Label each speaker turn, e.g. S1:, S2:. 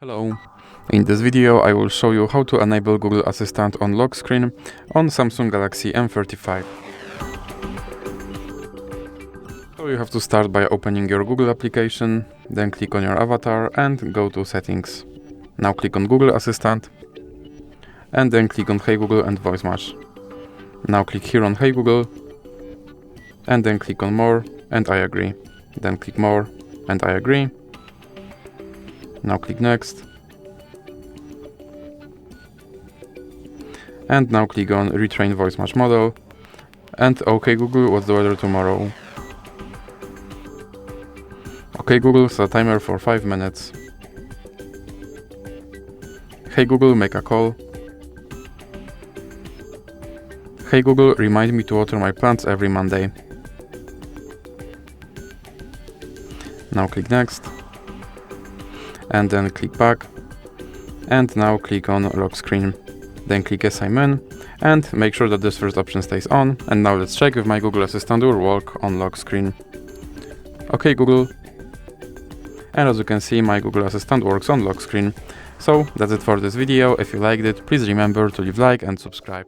S1: Hello. In this video I will show you how to enable Google Assistant on lock screen on Samsung Galaxy M35. So you have to start by opening your Google application, then click on your avatar and go to Settings. Now click on Google Assistant and then click on Hey Google and Voice Match. Now click here on Hey Google and then click on More and I agree. Then click More and I agree. Now click Next. And now click on Retrain Voice Match Model. And OK Google, what's the weather tomorrow? OK Google, set a timer for 5 minutes. Hey Google, make a call. Hey Google, remind me to water my plants every Monday. Now click Next. And then click Back. And now click on Lock Screen. Then click Yes, I'm in. And make sure that this first option stays on. And now let's check if my Google Assistant will work on lock screen. OK Google. And as you can see, my Google Assistant works on lock screen. So that's it for this video. If you liked it, please remember to leave a like and subscribe.